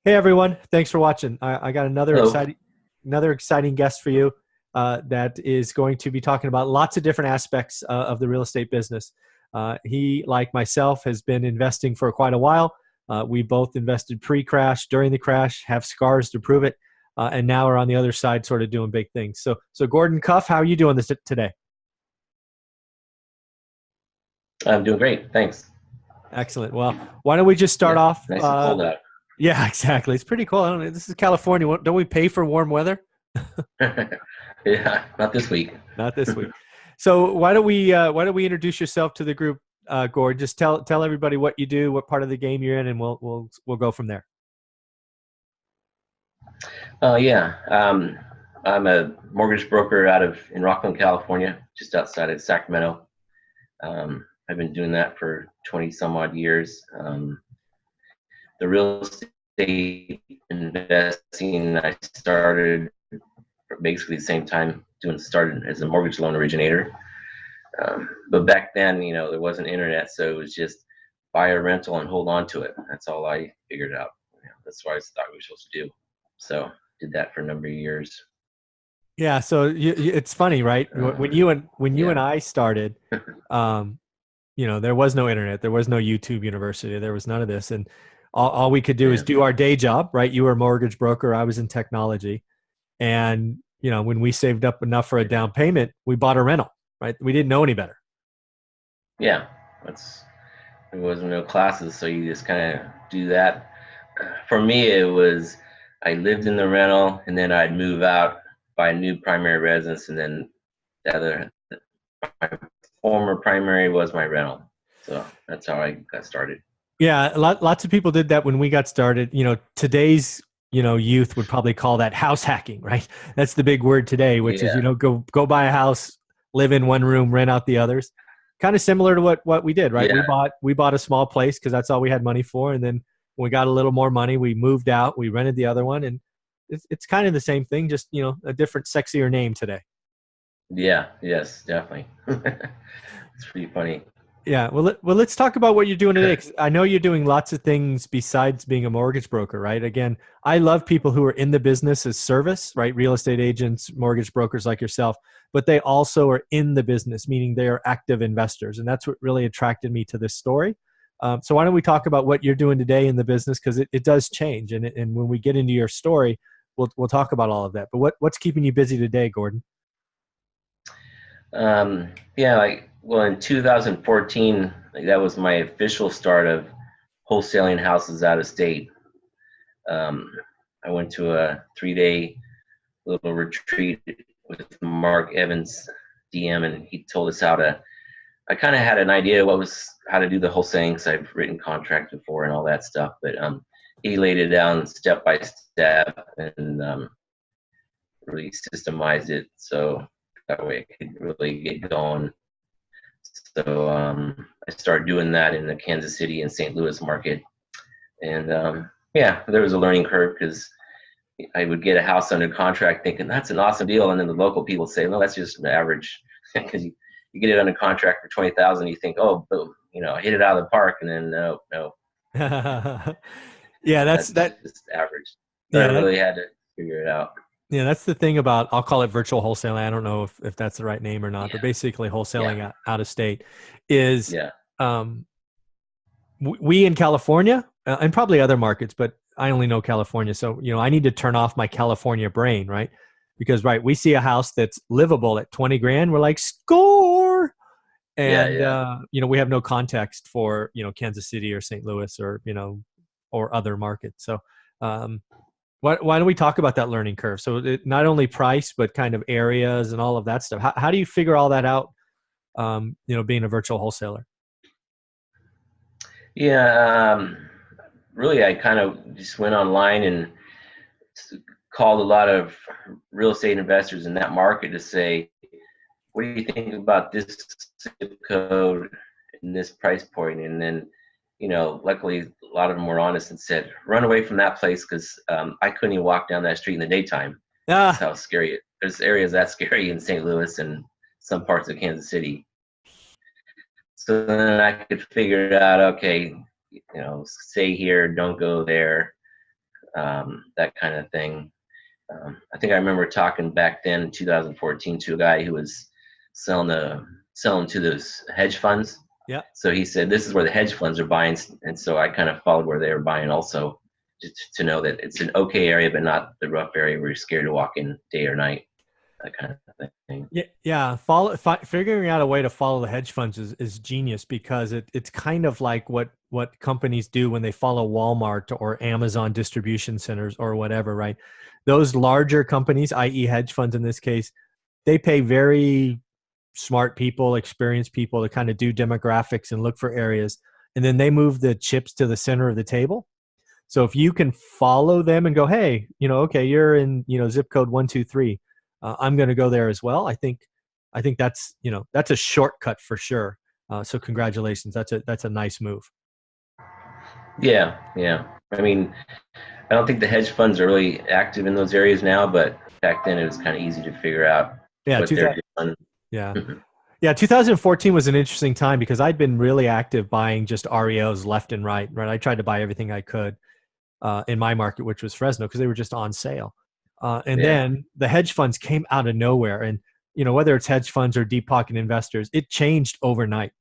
Hey everyone, thanks for watching. I got Hello. another exciting guest for you that is going to be talking about lots of different aspects of the real estate business. He, like myself, has been investing for quite a while. We both invested pre-crash, during the crash, have scars to prove it, and now we're on the other side, sort of doing big things. So Gordon Cuff, how are you doing this today? I'm doing great. Thanks. Excellent. Well, why don't we just start Yeah. off? Nice and cold out. Yeah, exactly. It's pretty cool. I don't know, this is California. Don't we pay for warm weather? Yeah. Not this week. Not this week. So why don't we introduce yourself to the group, Gord? Just tell everybody what you do, what part of the game you're in, and we'll go from there. Yeah. I'm a mortgage broker in Rockland, California, just outside of Sacramento. I've been doing that for 20 some odd years. The real estate investing I started basically the same time started as a mortgage loan originator. But back then, there wasn't internet, so it was just buy a rental and hold on to it. That's all I figured out. That's what I thought we were supposed to do. So did that for a number of years. Yeah. So it's funny, right? When you and Yeah, I started, um, there was no internet, there was no YouTube University, there was none of this, and all we could do is yeah, do our day job, right? You were a mortgage broker, I was in technology, and when we saved up enough for a down payment, we bought a rental, right? We didn't know any better. yeah. That's There wasn't no classes, so you just kind of do that. For me, it was I lived in the rental, and then I'd move out, buy a new primary residence, and then the other my former primary was my rental. So that's how I got started. Yeah, lots of people did that when we got started. Today's youth would probably call that house hacking, right? That's the big word today, which is Yeah, go buy a house, live in one room, rent out the others. Kind of similar to what we did, right? yeah, We bought a small place because that's all we had money for, and then when we got a little more money, we moved out, we rented the other one, and it's kind of the same thing, just a different, sexier name today. yeah, yes, definitely. It's pretty funny. Yeah, let's talk about what you're doing today. 'Cause I know you're doing lots of things besides being a mortgage broker, right? Again, I love people who are in the business as service, right? Real estate agents, mortgage brokers like yourself, but they also are in the business, meaning they are active investors, and that's what really attracted me to this story. So why don't we talk about what you're doing today in the business, because it does change, and when we get into your story, we'll talk about all of that. But what's keeping you busy today, Gordon? Yeah, in 2014, that was my official start of wholesaling houses out of state. Um, I went to a 3-day little retreat with Mark Evans, DM, and he told us I kind of had an idea how to do the wholesaling because I've written contracts before and all that stuff, but he laid it down step by step and really systemized it so that way I could really get going. So I started doing that in the Kansas City and St. Louis market. And yeah, there was a learning curve because I would get a house under contract thinking that's an awesome deal. And then the local people say, well, that's just an average. Because you get it under contract for 20,000, you think, oh, boom, I hit it out of the park. And then no, Yeah, that's that's that. just average. So I Yeah, really had to figure it out. yeah, that's the thing about, I'll call it virtual wholesaling. I don't know if that's the right name or not, but Yeah, basically yeah, wholesaling out of state is, yeah, um, we in California, and probably other markets, but I only know California. So, I need to turn off my California brain, right? Because, right, we see a house that's livable at 20 grand. We're like, score. yeah, And, yeah. we have no context for, Kansas City or St. Louis or, or other markets. So, um, why don't we talk about that learning curve? So not only price, but kind of areas and all of that stuff. How do you figure all that out, being a virtual wholesaler? Yeah, really, I kind of just went online and called a lot of real estate investors in that market to say, what do you think about this zip code and this price point? And then, luckily, a lot of them were honest and said, run away from that place because I couldn't even walk down that street in the daytime. That's Ah, how scary it. There's areas that scary in St. Louis and some parts of Kansas City. So then I could figure out, okay, stay here, don't go there. that kind of thing. I think I remember talking back then in 2014 to a guy who was selling to those hedge funds. Yeah. So he said, this is where the hedge funds are buying. And so I kind of followed where they were buying also, just to know that it's an okay area, but not the rough area where you're scared to walk in day or night, that kind of thing. Yeah, yeah. Figuring out a way to follow the hedge funds is genius, because it's kind of like what companies do when they follow Walmart or Amazon distribution centers or whatever, right? Those larger companies, i.e. hedge funds in this case, they pay very smart people, experienced people to kind of do demographics and look for areas, and then they move the chips to the center of the table. So if you can follow them and go, hey, okay, you're in, zip code 123. I'm going to go there as well. I think that's, that's a shortcut for sure. So congratulations. That's a nice move. Yeah. Yeah. I mean, I don't think the hedge funds are really active in those areas now, but back then it was kind of easy to figure out what they're doing. Yeah. Yeah. 2014 was an interesting time because I'd been really active buying just REOs left and right. I tried to buy everything I could in my market, which was Fresno, because they were just on sale. Then the hedge funds came out of nowhere. And, whether it's hedge funds or deep pocket investors, it changed overnight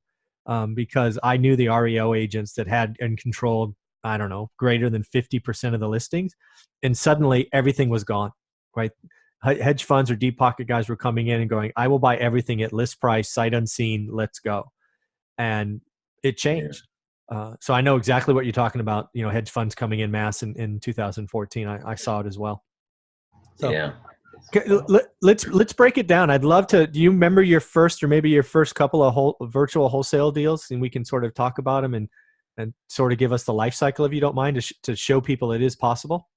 because I knew the REO agents that had and controlled, I don't know, greater than 50% of the listings. And suddenly everything was gone, right? Hedge funds or deep pocket guys were coming in and going, I will buy everything at list price, sight unseen, let's go. And it changed. So I know exactly what you're talking about, hedge funds coming in mass in 2014. I saw it as well. So yeah. let's break it down. I'd love to. Do you remember your first or maybe your first couple of virtual wholesale deals, and we can sort of talk about them and sort of give us the life cycle, if you don't mind, to show people it is possible?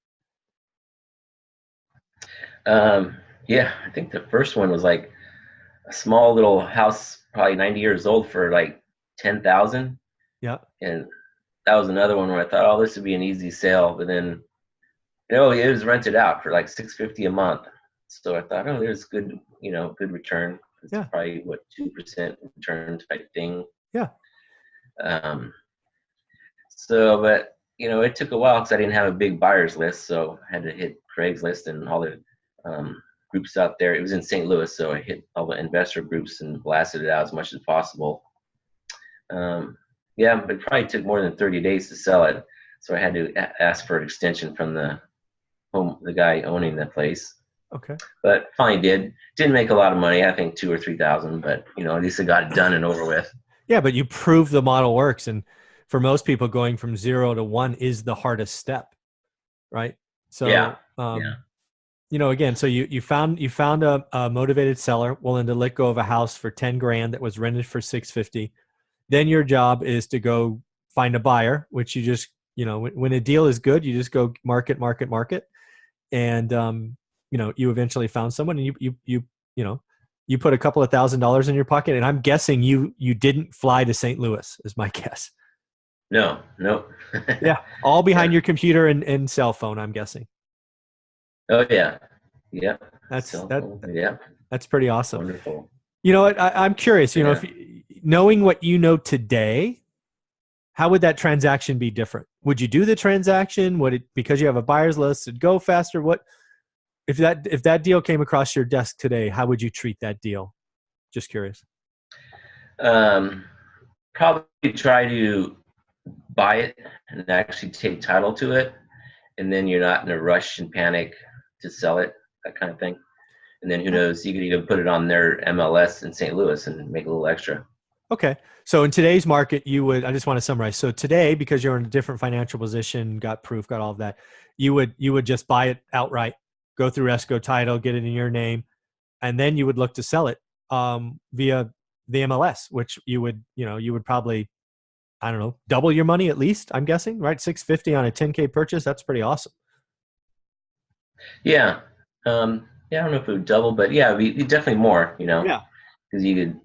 Yeah, I think the first one was like a small little house, probably 90 years old, for like 10,000. Yeah. And that was another one where I thought, oh, this would be an easy sale, but then, it was rented out for like $650 a month. So I thought, oh, there's good, good return. It's probably 2% return type thing. Yeah. So, but it took a while because I didn't have a big buyers list, so I had to hit Craigslist and all the groups out there. It was in St. Louis, so I hit all the investor groups and blasted it out as much as possible. Yeah, but it probably took more than 30 days to sell it, so I had to ask for an extension from the guy owning the place. Okay. But finally didn't make a lot of money. I think 2,000 or 3,000, but at least I got it done and over with. Yeah, but you proved the model works, and for most people, going from 0 to 1 is the hardest step, right? So again, so you found a motivated seller willing to let go of a house for 10 grand that was rented for 650. Then your job is to go find a buyer, which you just, when a deal is good, you just go market. And, you eventually found someone, and you put a couple of $1,000s in your pocket. And I'm guessing you didn't fly to St. Louis is my guess. No. Yeah. All behind your computer and cell phone, I'm guessing. Oh yeah. Yeah. That's pretty awesome. Wonderful. You know what? I'm curious, if knowing what you know today, how would that transaction be different? Would you do the transaction? Would it, because you have a buyer's list, it'd go faster? What if that deal came across your desk today, how would you treat that deal? Just curious. Probably try to buy it and actually take title to it, and then you're not in a rush and panic to sell it, that kind of thing. And then who knows, you could even put it on their MLS in St. Louis and make a little extra. Okay. So in today's market, I just want to summarize. So today, because you're in a different financial position, got proof, got all of that, you would just buy it outright, go through escrow title, get it in your name, and then you would look to sell it via the MLS, which you would probably, I don't know, double your money at least, I'm guessing, right? 650 on a 10K purchase. That's pretty awesome. Yeah. I don't know if it would double, but yeah, it'd be definitely more, Yeah. Because you could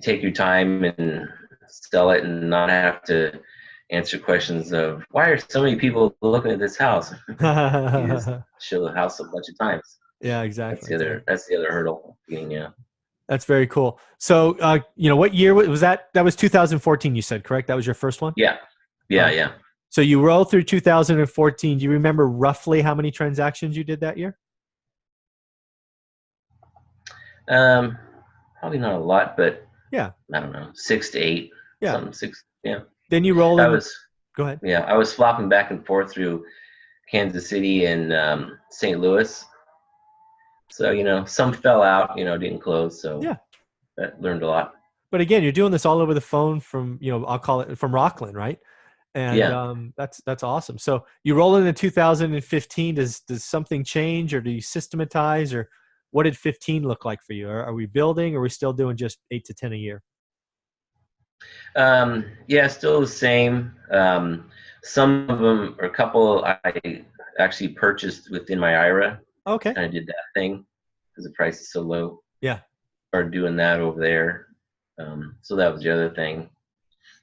take your time and sell it and not have to answer questions of why are so many people looking at this house. You just show the house a bunch of times. Yeah, exactly. That's the other hurdle. Yeah. That's very cool. So, what year was that? That was 2014, you said, correct? That was your first one? Yeah. So you roll through 2014. Do you remember roughly how many transactions you did that year? Um, Probably not a lot, but Yeah. I don't know, 6 to 8, Yeah. something six. Yeah. Then you roll I in. was, Go ahead. yeah, I was flopping back and forth through Kansas City and St. Louis. So, some fell out, didn't close. So Yeah. I learned a lot. But again, you're doing this all over the phone from, I'll call it from Rockland, right? And Yeah. that's awesome. So you roll into 2015. Does something change, or do you systematize, or what did 15 look like for you? Are we building, or are we still doing just 8 to 10 a year? Yeah, still the same. Some of them, or a couple, I actually purchased within my IRA. Okay. Kind of did that thing because the price is so low. Yeah. Started doing that over there. So that was the other thing.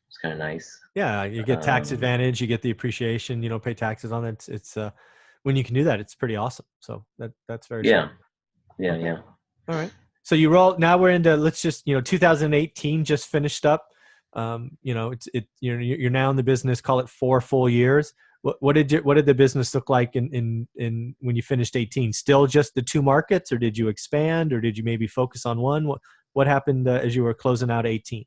It's kind of nice. Yeah, you get tax advantage, you get the appreciation, you don't pay taxes on it. It's when you can do that, it's pretty awesome. So that's very Yeah, smart. yeah, Okay. yeah. All right. So you roll. Now we're into, let's just, 2018 just finished up. You're now in the business. Call it 4 full years. What did the business look like in when you finished 18? Still just the 2 markets, or did you expand, or did you maybe focus on one? What happened as you were closing out 18?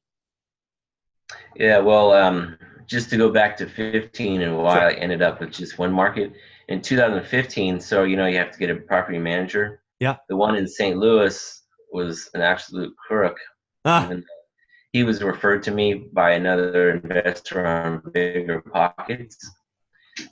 Yeah, well, just to go back to 15 and why Sure. I ended up with just one market in 2015. So, you have to get a property manager. Yeah. The one in St. Louis was an absolute crook. Ah. Even though he was referred to me by another investor on bigger pockets.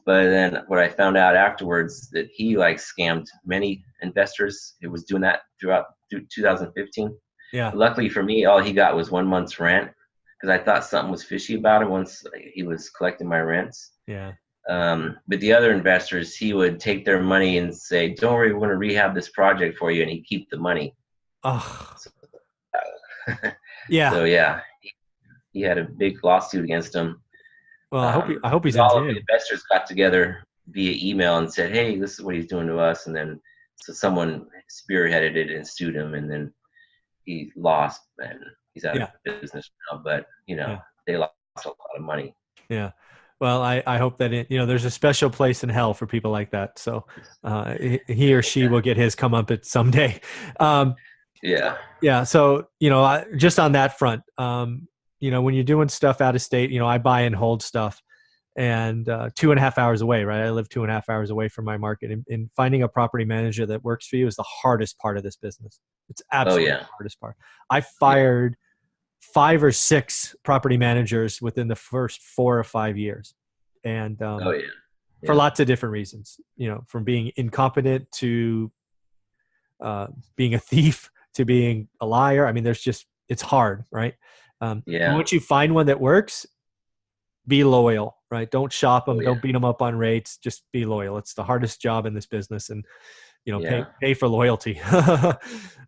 But then what I found out afterwards, that he scammed many investors. He was doing that throughout 2015. Yeah. But luckily for me, all he got was 1 month's rent, because I thought something was fishy about him once he was collecting my rents. Yeah. But the other investors, he would take their money and say, "Don't worry, we're going to rehab this project for you," and he'd keep the money. Oh. So, Yeah. so yeah, he had a big lawsuit against him. Well, I hope he's in All of the jail. investors got together via email and said, "Hey, this is what he's doing to us." And then so someone spearheaded it and sued him, and then he lost, and he's out of Yeah. business now. But Yeah. they lost a lot of money. Yeah. Well, I hope that there's a special place in hell for people like that. So he or she will get his comeuppance someday. Yeah. Yeah. So, just on that front, when you're doing stuff out of state, I buy and hold stuff, and 2.5 hours away, right? I live 2.5 hours away from my market, and finding a property manager that works for you is the hardest part of this business. It's Oh absolutely yeah. the hardest part. I fired 5 or 6 property managers within the first 4 or 5 years. And Oh yeah. for lots of different reasons, from being incompetent to being a thief to being a liar. I mean, it's hard, right? Yeah. Once you find one that works, be loyal, right? Don't shop them. Oh yeah. Don't beat them up on rates. Just be loyal. It's the hardest job in this business, and Yeah. pay for loyalty.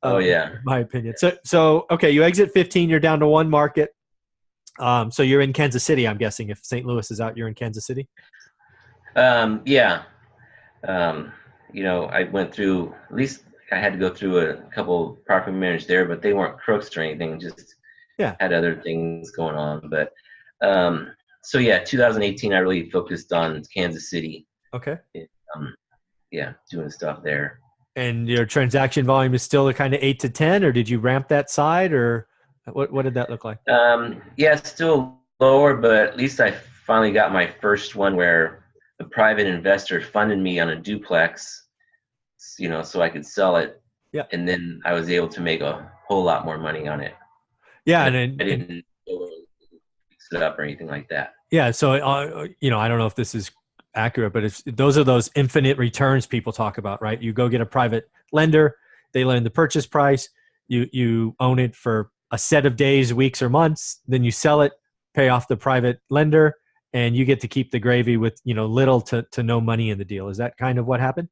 Oh yeah. In my opinion. So okay, you exit 15. You're down to 1 market. So you're in Kansas City, I'm guessing. If St. Louis is out, you're in Kansas City. Yeah. I went through, at least I had to go through a couple property managers there, but they weren't crooks or anything. Just Yeah. had other things going on. But so yeah, 2018, I really focused on Kansas City. Okay. Yeah, doing stuff there. And your transaction volume is still a kind of 8 to 10, or did you ramp that side, or what did that look like? Yeah, still lower, but at least I finally got my first one where the private investor funded me on a duplex, so I could sell it. Yeah. And then I was able to make a whole lot more money on it. Yeah, And and I didn't fix it up or anything like that. yeah, so I don't know if this is accurate, but those are those infinite returns people talk about, right? You go get a private lender, they lend the purchase price, you own it for a set of days, weeks, or months, then you sell it, pay off the private lender, and you get to keep the gravy with little to no money in the deal. Is that kind of what happened?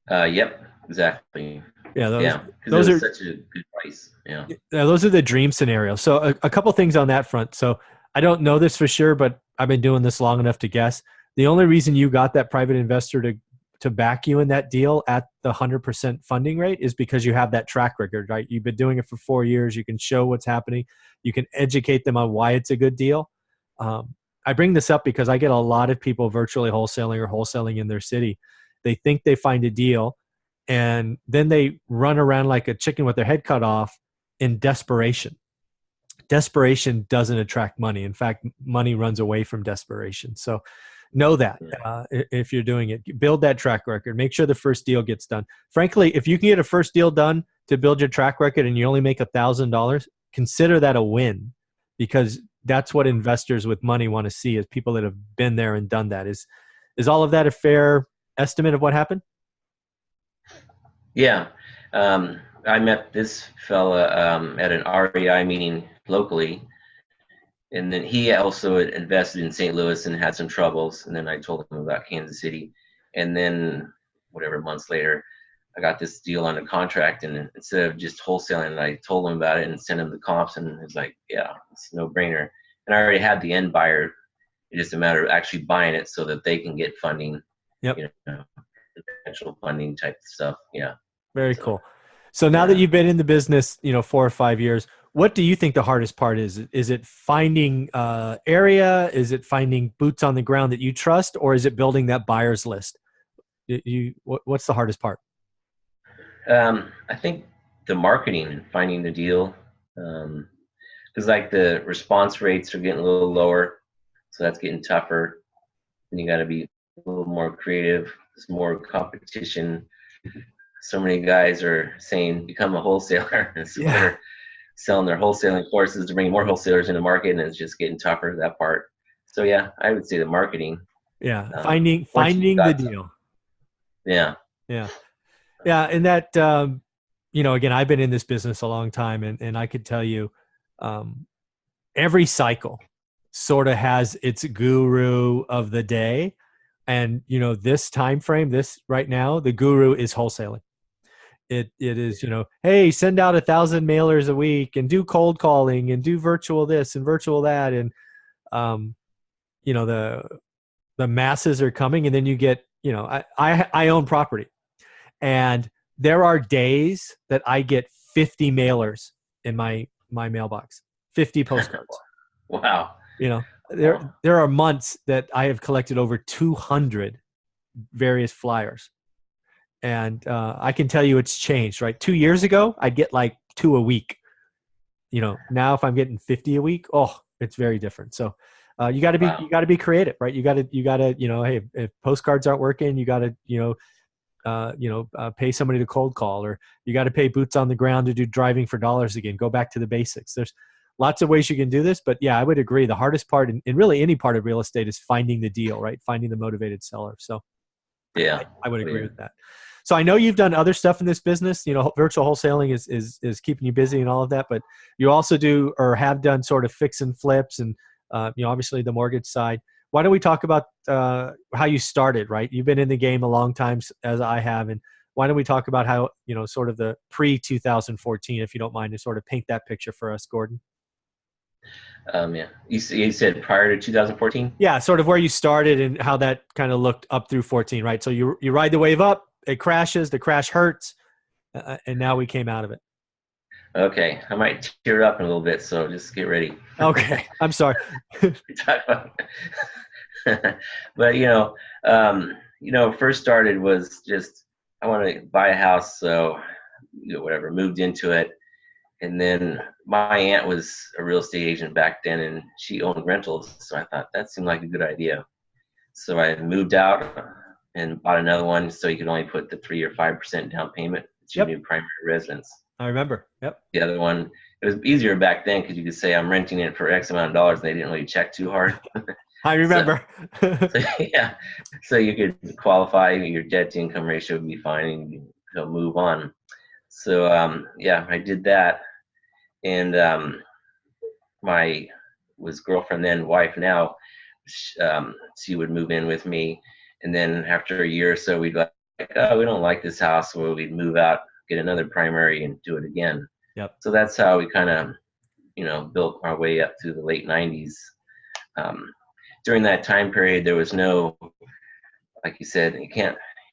Yep, exactly. Yeah, because those it was are such a good price. Yeah. those are the dream scenarios. So a couple things on that front. So I don't know this for sure, but I've been doing this long enough to guess. The only reason you got that private investor to back you in that deal at the 100% funding rate is because you have that track record, right? You've been doing it for 4 years. You can show what's happening. You can educate them on why it's a good deal. I bring this up because I get a lot of people virtually wholesaling or wholesaling in their city. They think they find a deal, and then they run around like a chicken with their head cut off in desperation. Desperation doesn't attract money. In fact, money runs away from desperation. So know that if you're doing it, build that track record, make sure the first deal gets done. Frankly, if you can get a first deal done to build your track record and you only make $1,000, consider that a win, because that's what investors with money want to see, is people that have been there and done that. Is all of that a fair estimate of what happened? Yeah. I met this fella at an REI meeting locally, and then he also had invested in St. Louis and had some troubles. And then I told him about Kansas City, and then whatever months later, I got this deal on a contract, and instead of just wholesaling, I told him about it and sent him the comps, and it was like, yeah, it's a no-brainer. And I already had the end buyer. It's just a matter of actually buying it so that they can get funding, Yep. you know, potential funding type stuff. Yeah. Very cool. So now that you've been in the business, 4 or 5 years, what do you think the hardest part is? Is it finding area? Is it finding boots on the ground that you trust, or is it building that buyer's list? What's the hardest part? I think the marketing and finding the deal, because like the response rates are getting a little lower, so that's getting tougher. And you got to be a little more creative. There's more competition. So many guys are saying become a wholesaler, and so they're selling their wholesaling courses to bring more wholesalers into the market, and it's just getting tougher, that part. So yeah, I would say the marketing. Yeah, finding the deal. Yeah. And that again, I've been in this business a long time, and I could tell you, every cycle sort of has its guru of the day, and this time frame, this right now, the guru is wholesaling. It is, hey, send out 1,000 mailers a week and do cold calling and do virtual this and virtual that. And, the masses are coming, and then you get, I own property, and there are days that I get 50 mailers in my mailbox, 50 postcards. Wow. There are months that I have collected over 200 various flyers. And I can tell you it's changed, right? 2 years ago, I'd get like 2 a week. Now if I'm getting 50 a week, it's very different. So you got to be creative, right? You got to, hey, if postcards aren't working, you got to, pay somebody to cold call, or you got to pay boots on the ground to do driving for dollars again. Go back to the basics. There's lots of ways you can do this, but yeah, I would agree. The hardest part in really any part of real estate is finding the deal, right? Finding the motivated seller. So yeah, I would agree with that. So I know you've done other stuff in this business. Virtual wholesaling is keeping you busy and all of that, but you also do or have done sort of fix and flips, and obviously the mortgage side. Why don't we talk about how you started, right? You've been in the game a long time, as I have, and why don't we talk about how, sort of the pre-2014, if you don't mind, to sort of paint that picture for us, Gordon? Yeah. You said prior to 2014? Yeah, sort of where you started and how that kind of looked up through 14, right? So you ride the wave up, it crashes, the crash hurts, and now we came out of it. Okay, I might tear up in a little bit, so just get ready. Okay, I'm sorry. But first started was just I want to buy a house, so whatever, moved into it, and then my aunt was a real estate agent back then, and she owned rentals, so I thought that seemed like a good idea. So I moved out and bought another one, so you could only put the 3 or 5% down payment. It's your new primary residence. I remember. Yep. The other one, it was easier back then because you could say I'm renting it for X amount of dollars, and they didn't really check too hard. I remember. So you could qualify, your debt to income ratio would be fine, and you could move on. So I did that, and my girlfriend then, wife now, she would move in with me, and then after a year or so, we'd like, oh, we don't like this house, so we'd move out, get another primary, and do it again. Yep. So that's how we kind of, built our way up to the late 90s. During that time period, there was no, like you said,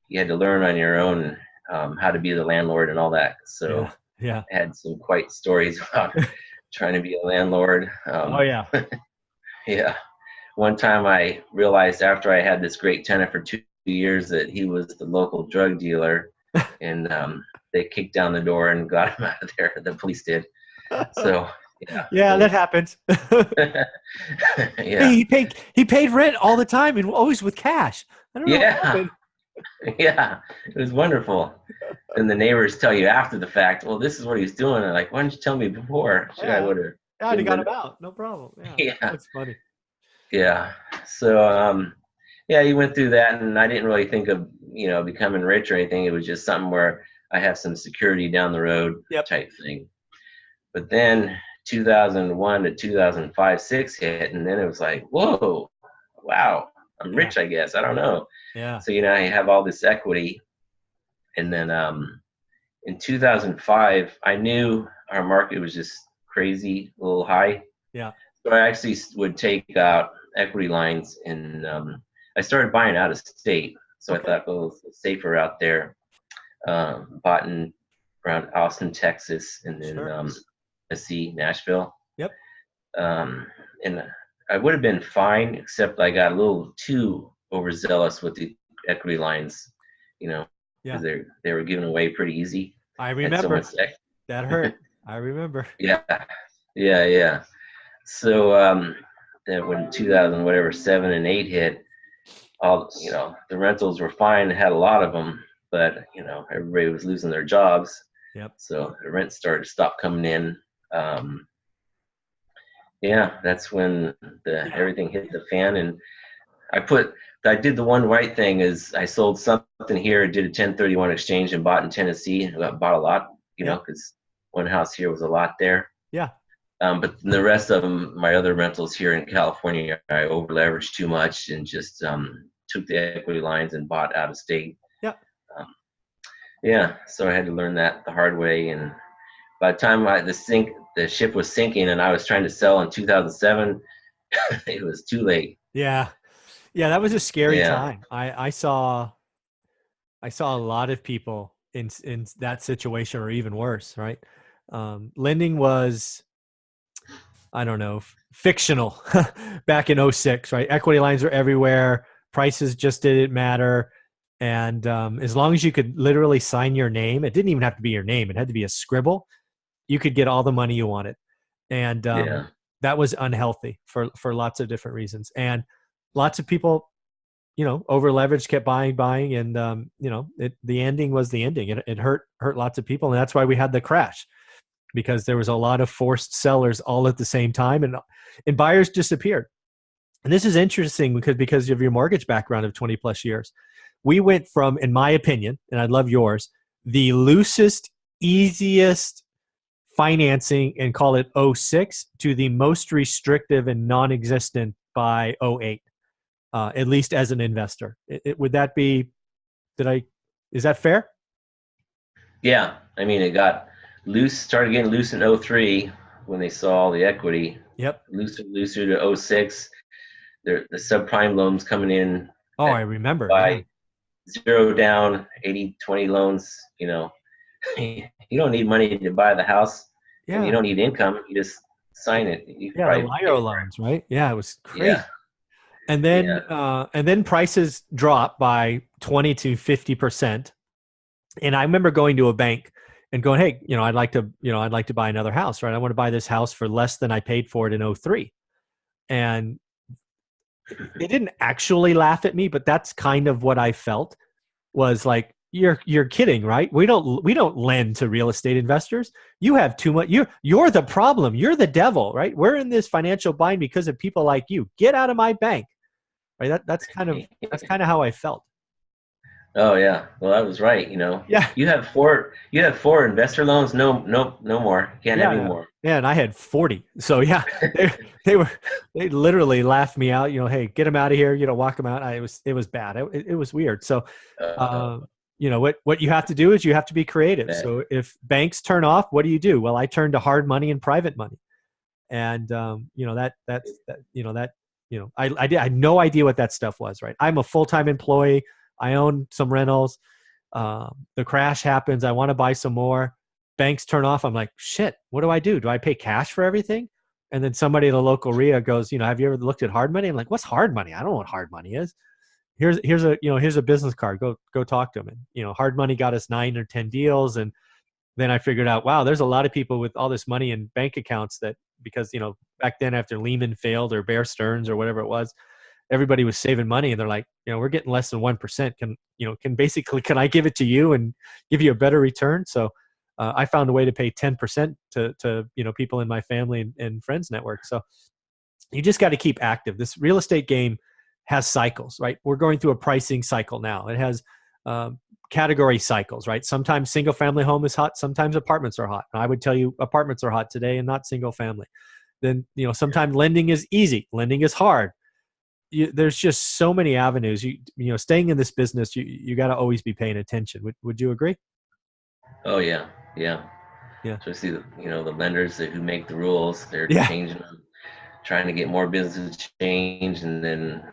you had to learn on your own how to be the landlord and all that. So I had some quite stories about trying to be a landlord. Oh yeah. Yeah. one time I realized after I had this great tenant for 2 years that he was the local drug dealer, and they kicked down the door and got him out of there. The police did. So yeah, Yeah, it that was, happens. yeah, He paid rent all the time and always with cash. I don't know what yeah, happened. yeah. It was wonderful. And the neighbors tell you after the fact, well, this is what he's doing. And like, why didn't you tell me before? Should I Yeah, would have yeah, they given got the him out. No problem. Yeah, yeah, that's funny. yeah. So yeah, he went through that, and I didn't really think of becoming rich or anything. It was just something where I have some security down the road Yep. type thing. But then 2001 to 2005, 6 hit, and then it was like, whoa, wow, I'm Yeah. rich, I guess. I don't know. Yeah. So I have all this equity, and then in 2005, I knew our market was just crazy, a little high. Yeah. So I actually would take out equity lines, and I started buying out of state. So I Okay. thought, oh, it's safer out there. Bought in around Austin, Texas, and then Sure. Tennessee, Nashville. Yep. And I would have been fine, except I got a little too overzealous with the equity lines, Yeah. because they were given away pretty easy. I Had so remember. much That hurt. I remember. yeah, yeah. So then when 2000 whatever 7 and 8 hit, all the rentals were fine, had a lot of them, but everybody was losing their jobs. Yep. So the rent started to stop coming in. Yeah, that's when everything hit the fan, and I did the one right thing is I sold something here, did a 1031 exchange, and bought in Tennessee, and bought a lot, Yep. because one house here was a lot there. Yeah. But the rest of them, my other rentals here in California, I over leveraged too much and just took the equity lines and bought out of state. Yeah. Yeah, so I had to learn that the hard way. And by the time the ship was sinking, and I was trying to sell in 2007, it was too late. Yeah. Yeah. That was a scary Yeah, time. I saw a lot of people in that situation, or even worse, right? Lending was, I don't know, fictional back in 06, right? Equity lines were everywhere. Prices just didn't matter. And as long as you could literally sign your name, it didn't even have to be your name. It had to be a scribble. You could get all the money you wanted. And yeah, that was unhealthy for lots of different reasons. And lots of people, over leveraged, kept buying. And, the ending was the ending. It hurt lots of people. And that's why we had the crash, because there was a lot of forced sellers all at the same time, and buyers disappeared. And this is interesting because of your mortgage background of 20 plus years. We went from, in my opinion, and I'd love yours, the loosest, easiest financing, and call it 06, to the most restrictive and non-existent by 08, at least as an investor. Would that be, is that fair? yeah. I mean, it started getting loose in 03 when they saw all the equity. Yep. Looser to 06. The subprime loans coming in. Oh, I remember. By 0 down, 80/20 loans. You don't need money to buy the house, Yeah. and you don't need income. You just sign it. You Yeah, the LIRO loans, right? Yeah, it was crazy. Yeah. And then prices dropped by 20 to 50%. And I remember going to a bank and going, "Hey, I'd like to buy another house, right? I want to buy this house for less than I paid for it in 03." And they didn't actually laugh at me, but that's kind of what I felt, was like, you're kidding, right? We don't lend to real estate investors. You have too much. You're the problem. You're the devil, right? We're in this financial bind because of people like you. Get out of my bank, right? That's kind of how I felt. Oh yeah. Well, I was right. Yeah. You have four investor loans. No more. Can't have any more. Yeah, and I had 40. So yeah, they literally laughed me out. Hey, get them out of here. Walk them out. It was bad. It was weird. So, what you have to do is you have to be creative. Bad. So if banks turn off, what do you do? Well, I turn to hard money and private money, and I had no idea what that stuff was. Right, I'm a full-time employee. I own some rentals. The crash happens. I want to buy some more. Banks turn off. I'm like, shit, what do I do? Do I pay cash for everything? And then somebody at the local RIA goes, have you ever looked at hard money? I'm like, what's hard money? I don't know what hard money is. Here's a business card. Go talk to them. And hard money got us 9 or 10 deals. And then I figured out, wow, there's a lot of people with all this money in bank accounts that, because back then after Lehman failed or Bear Stearns or whatever it was, everybody was saving money, and they're like, we're getting less than 1%. Can I give it to you and give you a better return? So I found a way to pay 10% to people in my family and friends network. So you just got to keep active. This real estate game has cycles, right? We're going through a pricing cycle now. It has category cycles, right? Sometimes single family home is hot. Sometimes apartments are hot. And I would tell you apartments are hot today and not single family. Then, sometimes lending is easy. Lending is hard. There's just so many avenues. Staying in this business, you got to always be paying attention. Would you agree? Oh yeah, yeah. Yeah. Especially the lenders who make the rules, they're Yeah. changing them, trying to get more business change, and then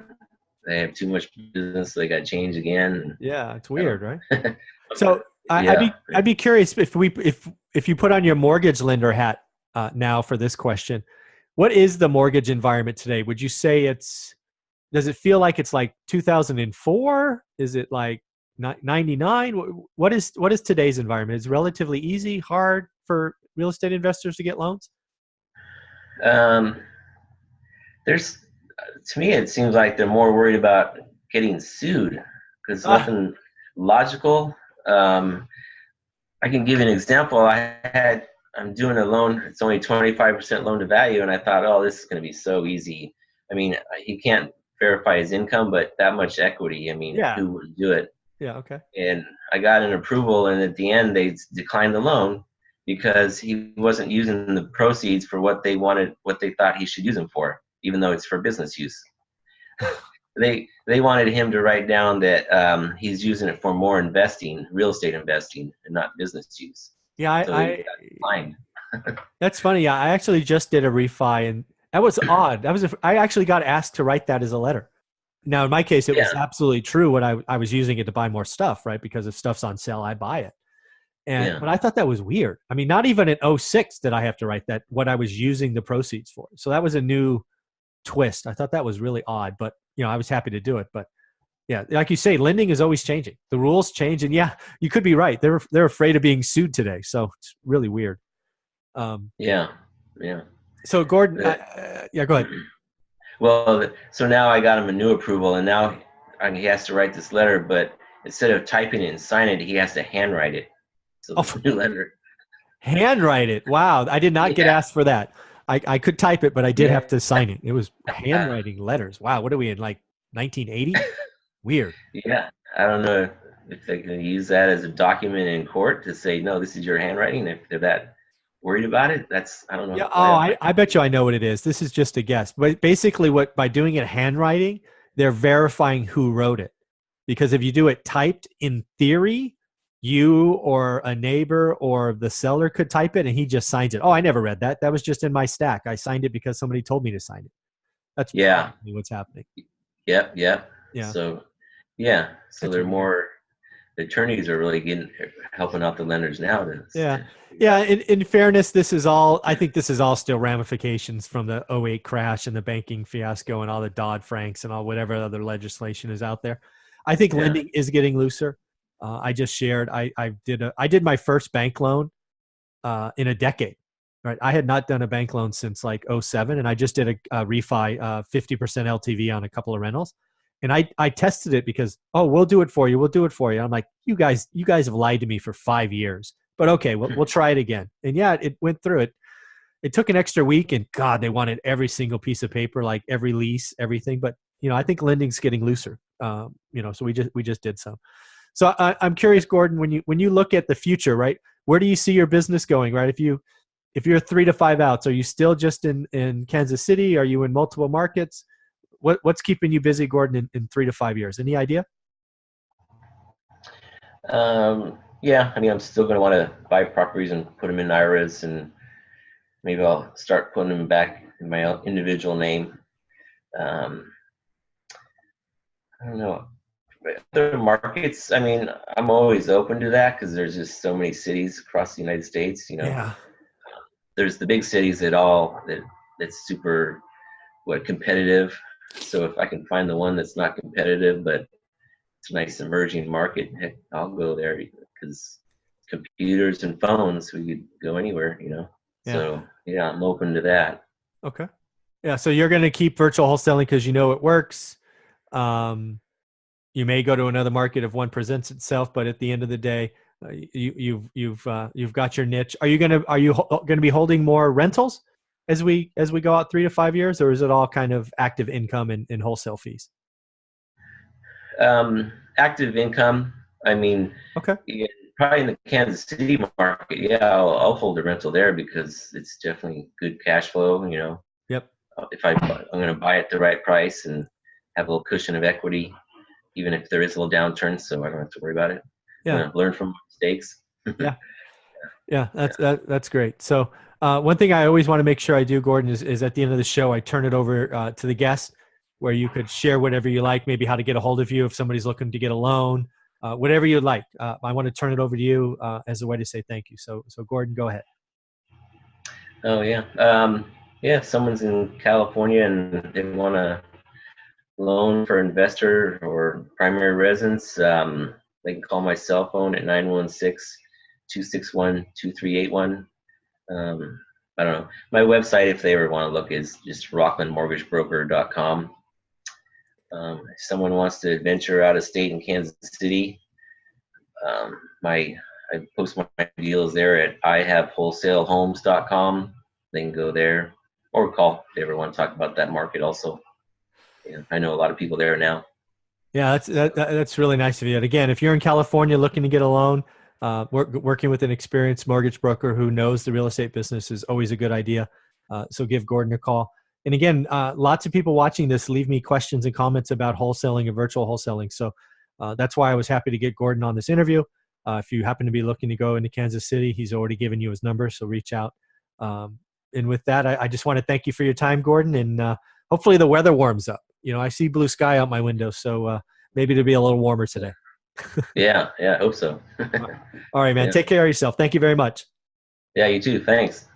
they have too much business, so they got to change again. Yeah, it's weird, right? So Yeah. I'd be curious if you put on your mortgage lender hat now for this question, what is the mortgage environment today? Would you say does it feel like it's like 2004? Is it like 99? What is today's environment? Is it relatively easy, hard for real estate investors to get loans? There's, to me, it seems like they're more worried about getting sued because nothing logical. I can give you an example. I'm doing a loan. It's only 25% loan to value, and I thought, oh, this is going to be so easy. I mean, he can't verify his income, but that much equity. I mean, Yeah. who would do it? Yeah. Okay. And I got an approval, and at the end, they declined the loan because he wasn't using the proceeds for what they wanted, what they thought he should use them for, even though it's for business use. They wanted him to write down that he's using it for more investing, real estate investing, and not business use. Yeah, So they got declined. That's funny. Yeah, I actually just did a refi, and that was odd. I actually got asked to write that as a letter. Now, in my case, it was absolutely true. What I was using it to buy more stuff, right? Because if stuff's on sale, I buy it. But I thought that was weird. I mean, not even in 06 did I have to write that, what I was using the proceeds for. So that was a new twist. I thought that was really odd, but I was happy to do it. But yeah, like you say, lending is always changing. The rules change, and yeah, you could be right. They're afraid of being sued today, so it's really weird. Yeah. So Gordon, yeah, go ahead. Well, so now I got him a new approval, and now he has to write this letter, but instead of typing it and sign it, he has to handwrite it. So the new letter. Handwrite it. Wow, I did not get asked for that. I could type it, but I did have to sign it. It was handwriting letters. Wow, what are we in, like 1980? Weird. Yeah, I don't know if they can use that as a document in court to say, no, this is your handwriting. If they're that worried about it, I don't know. Yeah. Oh, I bet you I know what it is. This is just a guess. But basically by doing it handwriting, they're verifying who wrote it. Because if you do it typed, in theory, you or a neighbor or the seller could type it and he just signs it. Oh, I never read that. That was just in my stack. I signed it because somebody told me to sign it. That's probably what's happening. Yep. Yeah. So they're more, the attorneys are really helping out the lenders now. In fairness, I think this is all still ramifications from the 2008 crash and the banking fiasco and all the Dodd-Franks and all whatever other legislation is out there. I think lending is getting looser. I just shared, I did my first bank loan in a decade. Right, I had not done a bank loan since like 07, and I just did a refi, 50% LTV on a couple of rentals. And I tested it because, we'll do it for you. We'll do it for you. I'm like, you guys have lied to me for 5 years, but okay, we'll try it again. And yeah, it went through it. It took an extra week, and God, they wanted every single piece of paper, like every lease, everything. But I think lending's getting looser. So we just did some. So I'm curious, Gordon, when you look at the future, right? Where do you see your business going, right? If you're 3 to 5 outs, are you still just in Kansas City? Are you in multiple markets? What's keeping you busy, Gordon, in 3 to 5 years? Any idea? Yeah, I mean, I'm still going to want to buy properties and put them in IRAs, and maybe I'll start putting them back in my individual name. I don't know. Other markets, I mean, I'm always open to that because there's just so many cities across the United States. Yeah. There's the big cities that that's super competitive. So if I can find the one that's not competitive, but it's a nice emerging market, heck, I'll go there because computers and phones, we could go anywhere, you know. Yeah. So yeah, I'm open to that. Okay. Yeah. So you're going to keep virtual wholesaling because you know it works. Um, you may go to another market if one presents itself, but at the end of the day, you've got your niche. Are you gonna be holding more rentals as we go out 3 to 5 years, or is it all kind of active income and wholesale fees? Active income. I mean, Okay. yeah, probably in the Kansas City market, yeah, I'll hold a rental there because it's definitely good cash flow. You know, Yep. if I'm going to buy at the right price and have a little cushion of equity, even if there is a little downturn, so I don't have to worry about it. I'm Yeah. going to learn from mistakes. Yeah. Yeah. That's great. So one thing I always want to make sure I do, Gordon, is at the end of the show, I turn it over to the guest where you could share whatever you like, maybe how to get a hold of you if somebody's looking to get a loan, whatever you'd like. I want to turn it over to you as a way to say thank you. So Gordon, go ahead. Oh yeah, yeah. If someone's in California and they want a loan for investor or primary residence, they can call my cell phone at 916-261-2381. I don't know. My website, if they ever want to look, is just rocklandmortgagebroker.com. If someone wants to venture out of state in Kansas City, I post my deals there at ihavewholesalehomes.com. They can go there or call if they ever want to talk about that market also. Yeah, I know a lot of people there now. Yeah, that's really nice of you. And again, if you're in California looking to get a loan, working with an experienced mortgage broker who knows the real estate business is always a good idea. So give Gordon a call. And again, lots of people watching this leave me questions and comments about wholesaling and virtual wholesaling. So that's why I was happy to get Gordon on this interview. If you happen to be looking to go into Kansas City, he's already given you his number, so reach out. And with that, I just want to thank you for your time, Gordon, and hopefully the weather warms up. You know, I see blue sky out my window, so maybe it'll be a little warmer today. Yeah, I hope so. All right, man. Yeah. Take care of yourself. Thank you very much. Yeah, you too. Thanks.